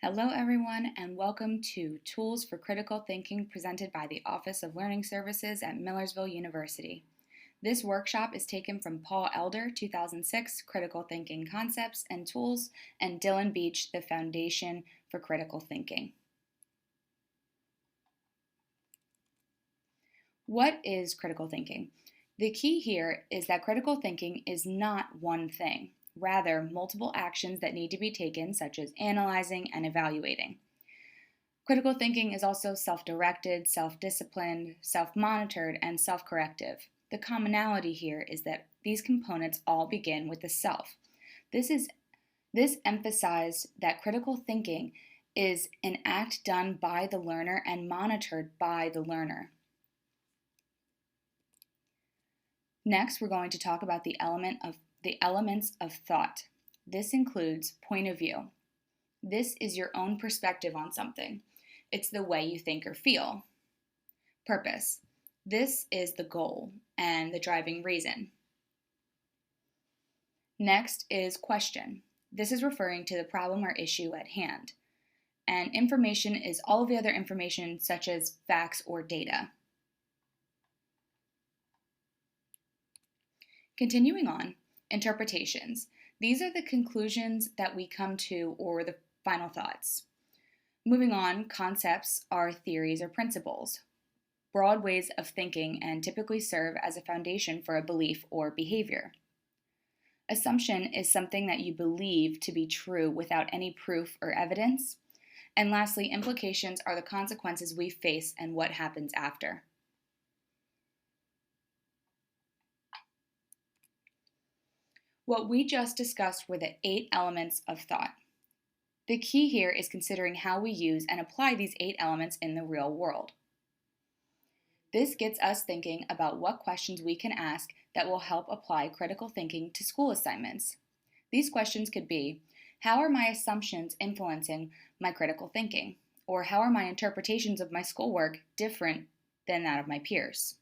Hello, everyone, and welcome to Tools for Critical Thinking presented by the Office of Learning Services at Millersville University. This workshop is taken from Paul Elder, 2006, Critical Thinking Concepts and Tools, and Dylan Beach, The Foundation for Critical Thinking. What is critical thinking? The key here is that critical thinking is not one thing. Rather, multiple actions that need to be taken, such as analyzing and evaluating. Critical thinking is also self-directed, self-disciplined, self-monitored, and self-corrective. The commonality here is that these components all begin with the self. This emphasized that critical thinking is an act done by the learner and monitored by the learner. Next, we're going to talk about the elements of thought. This includes point of view. This is your own perspective on something. It's the way you think or feel. Purpose. This is the goal and the driving reason. Next is question. This is referring to the problem or issue at hand. And information is all of the other information such as facts or data. Continuing on, interpretations. These are the conclusions that we come to or the final thoughts. Moving on, concepts are theories or principles, broad ways of thinking and typically serve as a foundation for a belief or behavior. Assumption is something that you believe to be true without any proof or evidence. And lastly, implications are the consequences we face and what happens after. What we just discussed were the 8 elements of thought. The key here is considering how we use and apply these 8 elements in the real world. This gets us thinking about what questions we can ask that will help apply critical thinking to school assignments. These questions could be, how are my assumptions influencing my critical thinking? Or how are my interpretations of my schoolwork different than that of my peers?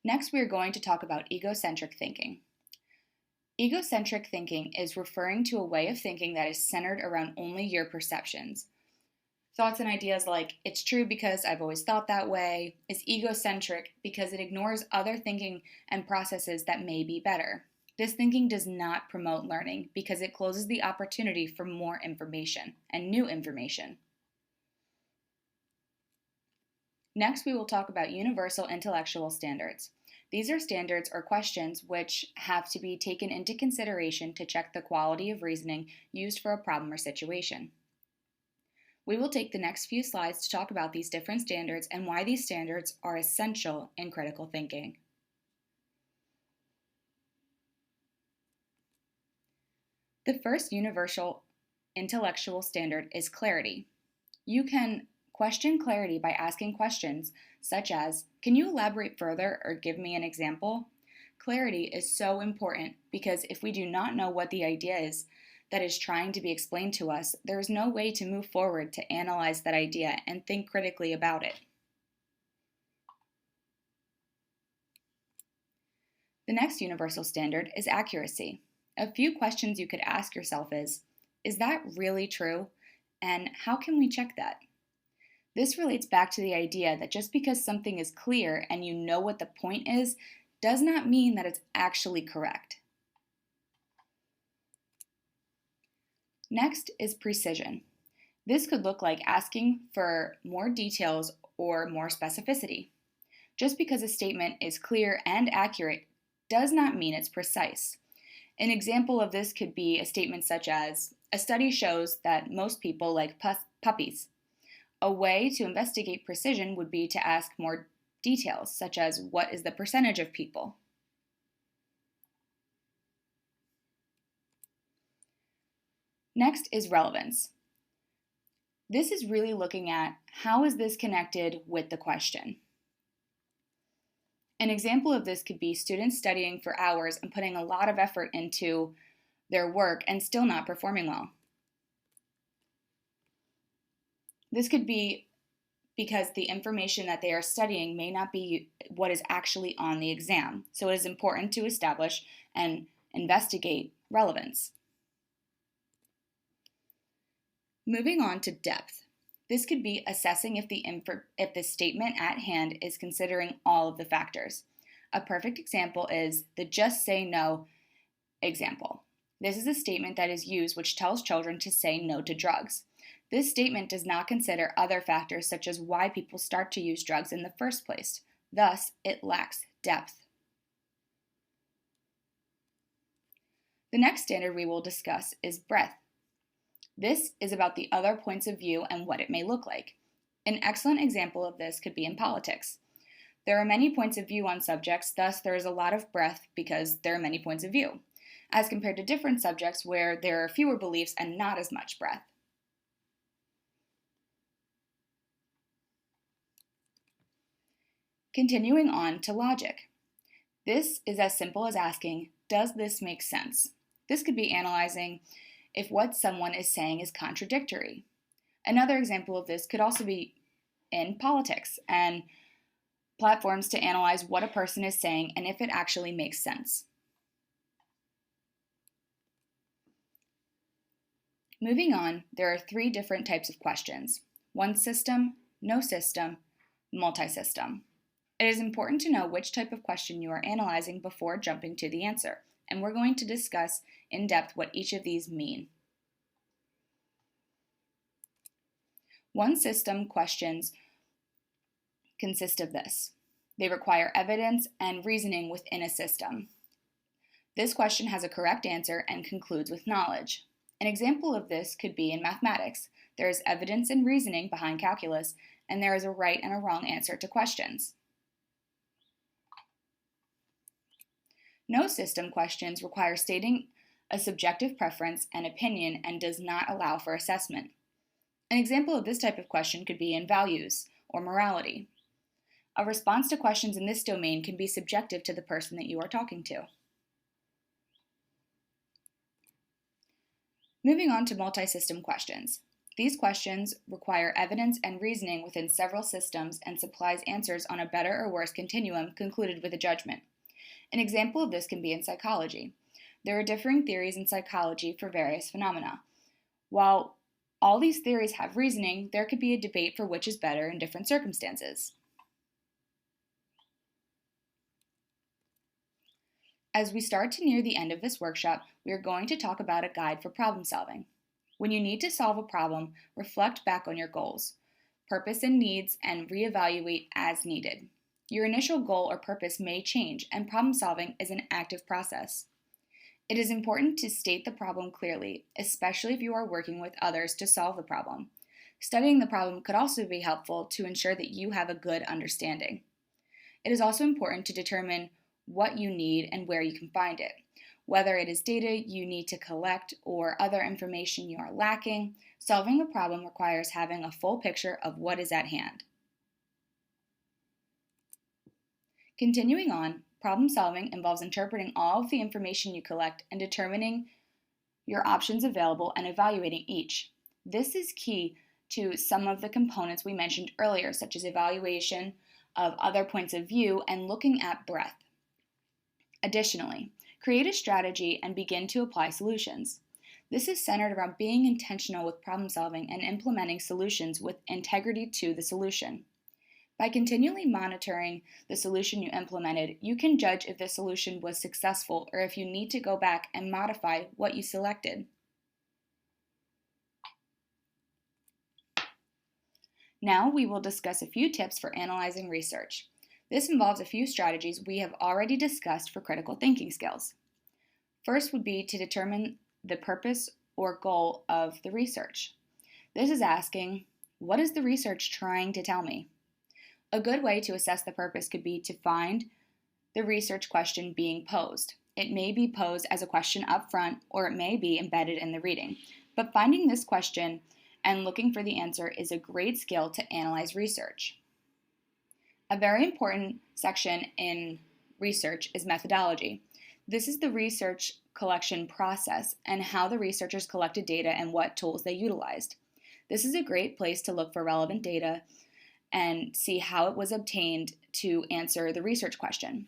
Next, we are going to talk about egocentric thinking. Egocentric thinking is referring to a way of thinking that is centered around only your perceptions. Thoughts and ideas like, it's true because I've always thought that way, is egocentric because it ignores other thinking and processes that may be better. This thinking does not promote learning because it closes the opportunity for more information and new information. Next, we will talk about universal intellectual standards. These are standards or questions which have to be taken into consideration to check the quality of reasoning used for a problem or situation. We will take the next few slides to talk about these different standards and why these standards are essential in critical thinking. The first universal intellectual standard is clarity. You can question clarity by asking questions such as, can you elaborate further or give me an example? Clarity is so important because if we do not know what the idea is that is trying to be explained to us, there is no way to move forward to analyze that idea and think critically about it. The next universal standard is accuracy. A few questions you could ask yourself is that really true? And how can we check that? This relates back to the idea that just because something is clear and you know what the point is, does not mean that it's actually correct. Next is precision. This could look like asking for more details or more specificity. Just because a statement is clear and accurate does not mean it's precise. An example of this could be a statement such as, a study shows that most people like puppies. A way to investigate precision would be to ask more details, such as what is the percentage of people? Next is relevance. This is really looking at how is this connected with the question. An example of this could be students studying for hours and putting a lot of effort into their work and still not performing well. This could be because the information that they are studying may not be what is actually on the exam. So it is important to establish and investigate relevance. Moving on to depth. This could be assessing if the statement at hand is considering all of the factors. A perfect example is the just say no example. This is a statement that is used which tells children to say no to drugs. This statement does not consider other factors such as why people start to use drugs in the first place. Thus, it lacks depth. The next standard we will discuss is breadth. This is about the other points of view and what it may look like. An excellent example of this could be in politics. There are many points of view on subjects, thus there is a lot of breadth because there are many points of view, as compared to different subjects where there are fewer beliefs and not as much breadth. Continuing on to logic. This is as simple as asking, does this make sense? This could be analyzing if what someone is saying is contradictory. Another example of this could also be in politics and platforms to analyze what a person is saying and if it actually makes sense. Moving on, there are 3 different types of questions: one system, no system, multi-system. It is important to know which type of question you are analyzing before jumping to the answer, and we're going to discuss in depth what each of these mean. One system questions consist of this. They require evidence and reasoning within a system. This question has a correct answer and concludes with knowledge. An example of this could be in mathematics. There is evidence and reasoning behind calculus, and there is a right and a wrong answer to questions. No system questions require stating a subjective preference and opinion and does not allow for assessment. An example of this type of question could be in values or morality. A response to questions in this domain can be subjective to the person that you are talking to. Moving on to multi-system questions. These questions require evidence and reasoning within several systems and supplies answers on a better or worse continuum concluded with a judgment. An example of this can be in psychology. There are differing theories in psychology for various phenomena. While all these theories have reasoning, there could be a debate for which is better in different circumstances. As we start to near the end of this workshop, we are going to talk about a guide for problem solving. When you need to solve a problem, reflect back on your goals, purpose and needs, and reevaluate as needed. Your initial goal or purpose may change, and problem solving is an active process. It is important to state the problem clearly, especially if you are working with others to solve the problem. Studying the problem could also be helpful to ensure that you have a good understanding. It is also important to determine what you need and where you can find it. Whether it is data you need to collect or other information you are lacking, solving a problem requires having a full picture of what is at hand. Continuing on, problem solving involves interpreting all of the information you collect and determining your options available and evaluating each. This is key to some of the components we mentioned earlier, such as evaluation of other points of view and looking at breadth. Additionally, create a strategy and begin to apply solutions. This is centered around being intentional with problem solving and implementing solutions with integrity to the solution. By continually monitoring the solution you implemented, you can judge if the solution was successful or if you need to go back and modify what you selected. Now we will discuss a few tips for analyzing research. This involves a few strategies we have already discussed for critical thinking skills. First would be to determine the purpose or goal of the research. This is asking, what is the research trying to tell me? A good way to assess the purpose could be to find the research question being posed. It may be posed as a question up front or it may be embedded in the reading. But finding this question and looking for the answer is a great skill to analyze research. A very important section in research is methodology. This is the research collection process and how the researchers collected data and what tools they utilized. This is a great place to look for relevant data and see how it was obtained to answer the research question.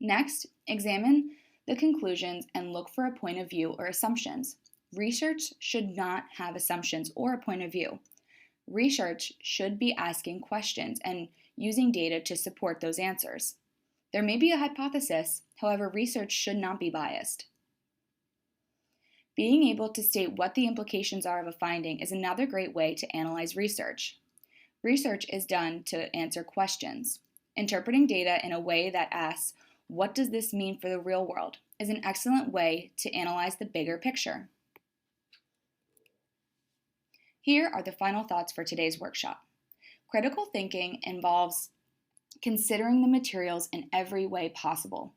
Next, examine the conclusions and look for a point of view or assumptions. Research should not have assumptions or a point of view. Research should be asking questions and using data to support those answers. There may be a hypothesis, however, research should not be biased. Being able to state what the implications are of a finding is another great way to analyze research. Research is done to answer questions. Interpreting data in a way that asks, "What does this mean for the real world?" is an excellent way to analyze the bigger picture. Here are the final thoughts for today's workshop. Critical thinking involves considering the materials in every way possible.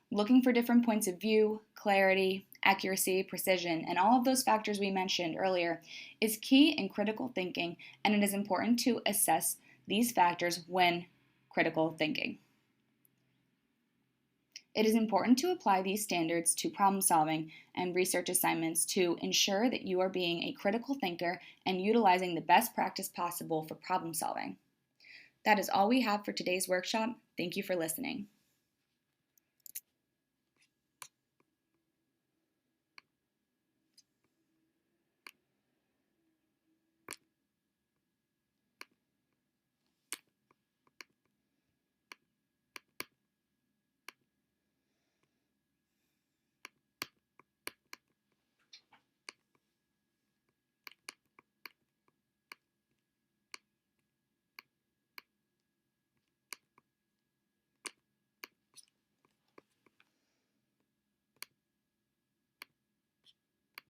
Looking for different points of view, clarity, accuracy, precision, and all of those factors we mentioned earlier is key in critical thinking, and it is important to assess these factors when critical thinking. It is important to apply these standards to problem solving and research assignments to ensure that you are being a critical thinker and utilizing the best practice possible for problem solving. That is all we have for today's workshop. Thank you for listening.